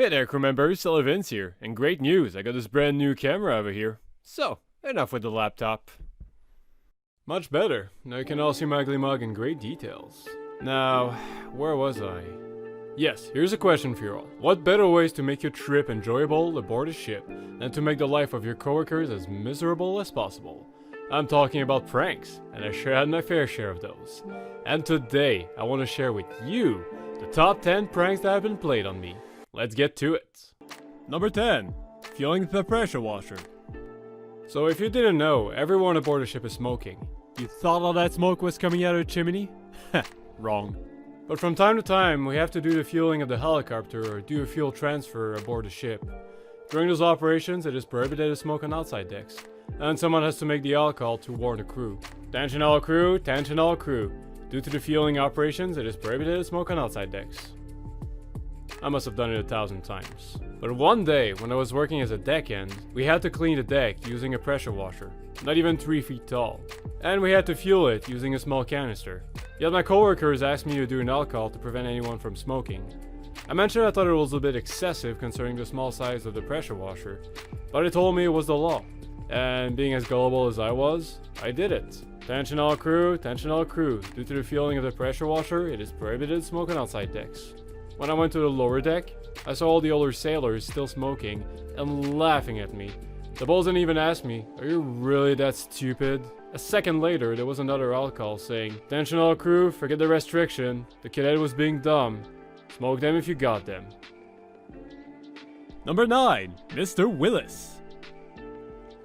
Hey there, crew members, Vince here, and great news, I got this brand new camera over here. So, enough with the laptop. Much better, now you can all see my ugly mug in great details. Now, where was I? Yes, here's a question for you all. What better ways to make your trip enjoyable aboard a ship than to make the life of your coworkers as miserable as possible? I'm talking about pranks, and I sure had my fair share of those. And today, I want to share with you the top 10 pranks that have been played on me. Let's get to it. Number 10. Fueling the pressure washer. So if you didn't know, everyone aboard the ship is smoking. You thought all that smoke was coming out of the chimney? Heh, wrong. But from time to time, we have to do the fueling of the helicopter or do a fuel transfer aboard the ship. During those operations, it is prohibited to smoke on outside decks, and someone has to make the alcohol to warn the crew. Attention all crew, attention all crew. Due to the fueling operations, it is prohibited to smoke on outside decks. I must have done it 1,000 times. But one day, when I was working as a deckhand, we had to clean the deck using a pressure washer, not even 3 feet tall. And we had to fuel it using a small canister. Yet my coworkers asked me to do an alcohol to prevent anyone from smoking. I mentioned I thought it was a bit excessive considering the small size of the pressure washer, but they told me it was the law. And being as gullible as I was, I did it. Attention all crew, attention all crew. Due to the fueling of the pressure washer, it is prohibited to smoke on outside decks. When I went to the lower deck, I saw all the older sailors still smoking and laughing at me. The bosun even asked me, "Are you really that stupid?" A second later, there was another alcohol saying, "Attention all crew, forget the restriction. The cadet was being dumb. Smoke them if you got them." Number 9. Mr. Willis.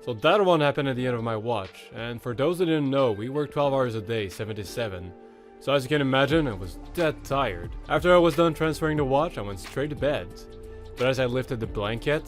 So that one happened at the end of my watch, and for those that didn't know, we work 12 hours a day, 7 to 7. So as you can imagine, I was dead tired. After I was done transferring the watch, I went straight to bed. But as I lifted the blanket,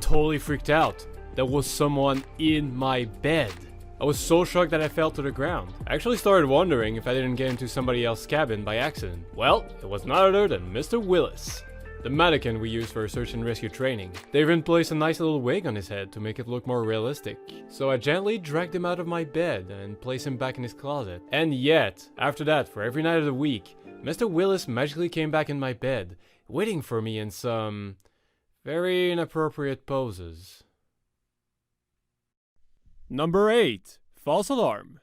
totally freaked out. There was someone in my bed. I was so shocked that I fell to the ground. I actually started wondering if I didn't get into somebody else's cabin by accident. Well, it was none other than Mr. Willis, the mannequin we use for search and rescue training. They even placed a nice little wig on his head to make it look more realistic. So I gently dragged him out of my bed and placed him back in his closet. And yet, after that, for every night of the week, Mr. Willis magically came back in my bed, waiting for me in some very inappropriate poses. Number 8. False alarm.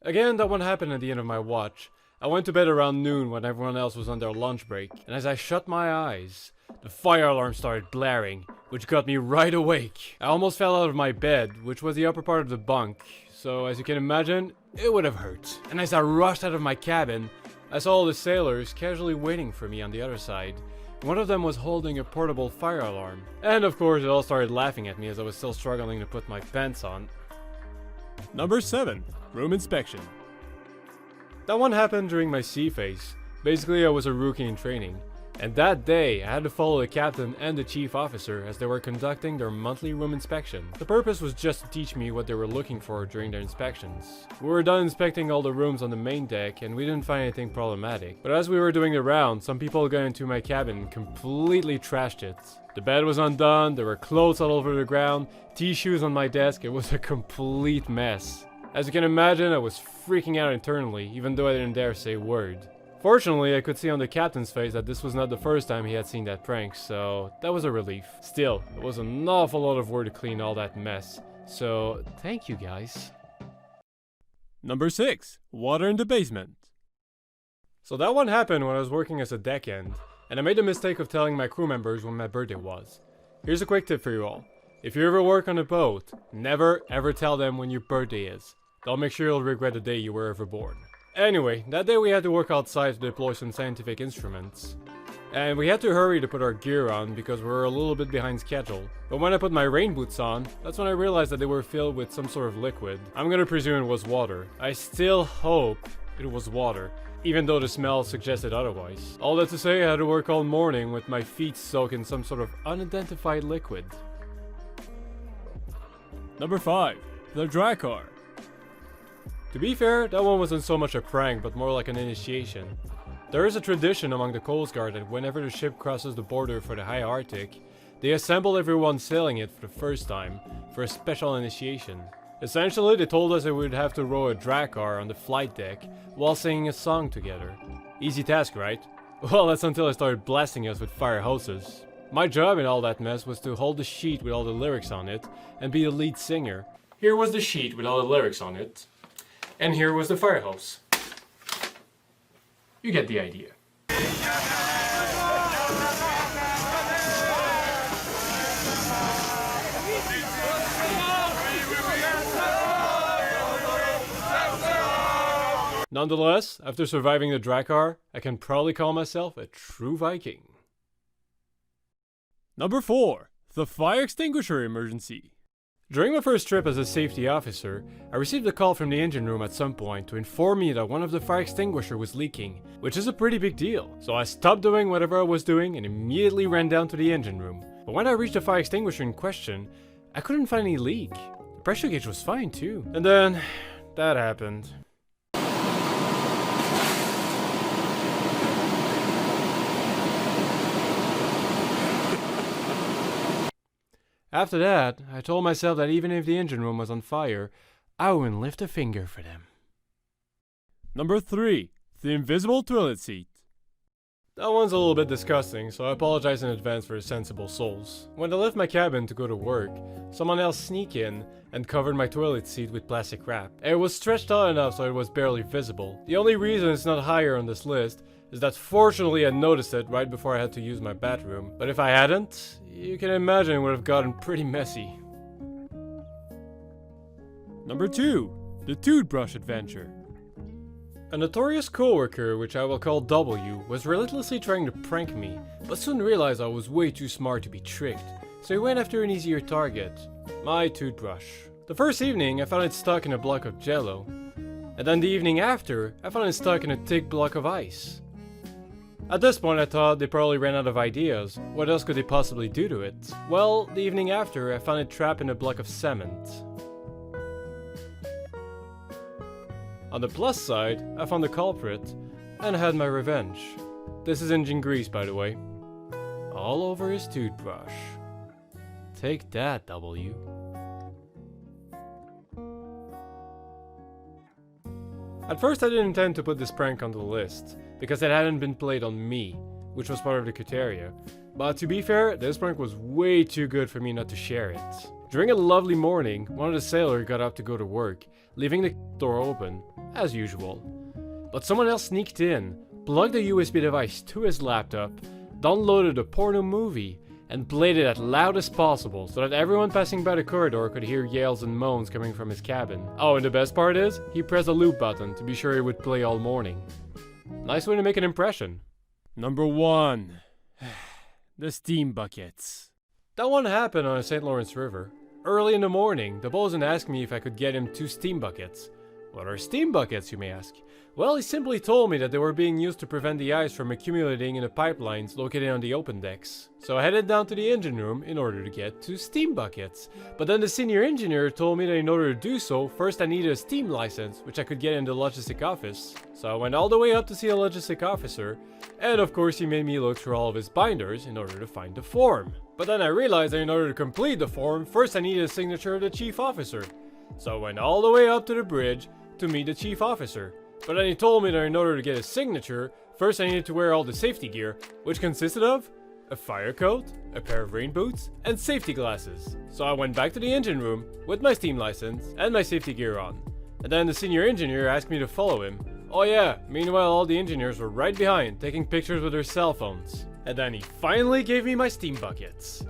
Again, that one happened at the end of my watch. I went to bed around noon when everyone else was on their lunch break, and as I shut my eyes, the fire alarm started blaring, which got me right awake. I almost fell out of my bed, which was the upper part of the bunk, so as you can imagine, it would have hurt. And as I rushed out of my cabin, I saw all the sailors casually waiting for me on the other side. One of them was holding a portable fire alarm. And of course, they all started laughing at me as I was still struggling to put my pants on. Number 7. Room inspection. That one happened during my sea phase. Basically, I was a rookie in training. And that day, I had to follow the captain and the chief officer as they were conducting their monthly room inspection. The purpose was just to teach me what they were looking for during their inspections. We were done inspecting all the rooms on the main deck and we didn't find anything problematic. But as we were doing the round, some people got into my cabin and completely trashed it. The bed was undone, there were clothes all over the ground, tissues on my desk, it was a complete mess. As you can imagine, I was freaking out internally, even though I didn't dare say a word. Fortunately, I could see on the captain's face that this was not the first time he had seen that prank, so that was a relief. Still, it was an awful lot of work to clean all that mess, so thank you guys. Number 6. Water in the basement. So that one happened when I was working as a deckhand, and I made the mistake of telling my crew members when my birthday was. Here's a quick tip for you all. If you ever work on a boat, never ever tell them when your birthday is. They'll make sure you'll regret the day you were ever born. Anyway, that day we had to work outside to deploy some scientific instruments. And we had to hurry to put our gear on because we were a little bit behind schedule. But when I put my rain boots on, that's when I realized that they were filled with some sort of liquid. I'm gonna presume it was water. I still hope it was water, even though the smell suggested otherwise. All that to say, I had to work all morning with my feet soaked in some sort of unidentified liquid. Number 5. The dry car. To be fair, that one wasn't so much a prank, but more like an initiation. There is a tradition among the Coast Guard that whenever the ship crosses the border for the high Arctic, they assemble everyone sailing it for the first time, for a special initiation. Essentially, they told us that we would have to row a drag car on the flight deck, while singing a song together. Easy task, right? Well, that's until I started blasting us with fire hoses. My job in all that mess was to hold the sheet with all the lyrics on it and be the lead singer. Here was the sheet with all the lyrics on it, and here was the fire hose. You get the idea. Nonetheless, after surviving the Drakkar, I can proudly call myself a true Viking. Number 4. The fire extinguisher emergency. During my first trip as a safety officer, I received a call from the engine room at some point to inform me that one of the fire extinguisher was leaking, which is a pretty big deal. So I stopped doing whatever I was doing and immediately ran down to the engine room. But when I reached the fire extinguisher in question, I couldn't find any leak. The pressure gauge was fine too. And then, that happened. After that, I told myself that even if the engine room was on fire, I wouldn't lift a finger for them. Number 3. The invisible toilet seat. That one's a little bit disgusting, so I apologize in advance for the sensible souls. When I left my cabin to go to work, someone else sneaked in and covered my toilet seat with plastic wrap. It was stretched out enough so it was barely visible. The only reason it's not higher on this list is that fortunately I noticed it right before I had to use my bathroom. But if I hadn't, you can imagine it would have gotten pretty messy. Number 2. The toothbrush adventure. A notorious coworker, which I will call W, was relentlessly trying to prank me, but soon realized I was way too smart to be tricked, so he went after an easier target, my toothbrush. The first evening I found it stuck in a block of jello, and then the evening after I found it stuck in a thick block of ice. At this point I thought they probably ran out of ideas. What else could they possibly do to it? Well, the evening after I found it trapped in a block of cement. On the plus side, I found the culprit and had my revenge. This is engine grease, by the way. All over his toothbrush. Take that, W. At first I didn't intend to put this prank on the list, because it hadn't been played on me, which was part of the criteria. But to be fair, this prank was way too good for me not to share it. During a lovely morning, one of the sailors got up to go to work, leaving the door open, as usual. But someone else sneaked in, plugged a USB device to his laptop, downloaded a porno movie, and played it as loud as possible so that everyone passing by the corridor could hear yells and moans coming from his cabin. Oh, and the best part is, he pressed a loop button to be sure it would play all morning. Nice way to make an impression. Number 1. The steam buckets. That one happened on the St. Lawrence River. Early in the morning, the bosun asked me if I could get him 2 steam buckets. What are steam buckets, you may ask? Well, he simply told me that they were being used to prevent the ice from accumulating in the pipelines located on the open decks. So I headed down to the engine room in order to get 2 steam buckets. But then the senior engineer told me that in order to do so, first I needed a steam license, which I could get in the logistic office. So I went all the way up to see a logistic officer, and of course he made me look through all of his binders in order to find the form. But then I realized that in order to complete the form, first I needed a signature of the chief officer. So I went all the way up to the bridge to meet the chief officer. But then he told me that in order to get his signature, first I needed to wear all the safety gear, which consisted of a fire coat, a pair of rain boots, and safety glasses. So I went back to the engine room with my steam license and my safety gear on. And then the senior engineer asked me to follow him. Oh yeah, meanwhile all the engineers were right behind, taking pictures with their cell phones. And then he finally gave me my steam buckets,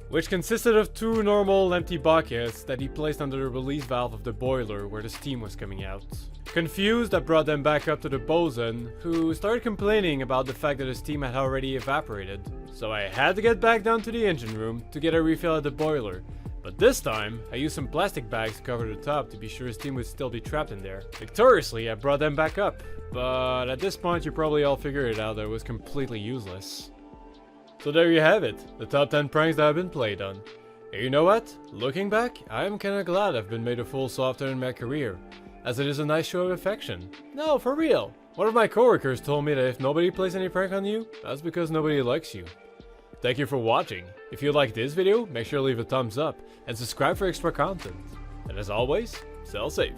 which consisted of 2 normal empty buckets that he placed under the release valve of the boiler where the steam was coming out. Confused, I brought them back up to the bosun, who started complaining about the fact that the steam had already evaporated. So I had to get back down to the engine room to get a refill at the boiler. But this time, I used some plastic bags to cover the top to be sure the steam would still be trapped in there. Victoriously, I brought them back up. But at this point, you probably all figured it out that it was completely useless. So there you have it, the top 10 pranks that I've been played on. And you know what? Looking back, I'm kinda glad I've been made a fool so often in my career, as it is a nice show of affection. No, for real. One of my coworkers told me that if nobody plays any prank on you, that's because nobody likes you. Thank you for watching. If you liked this video, make sure to leave a thumbs up and subscribe for extra content. And as always, sail safe.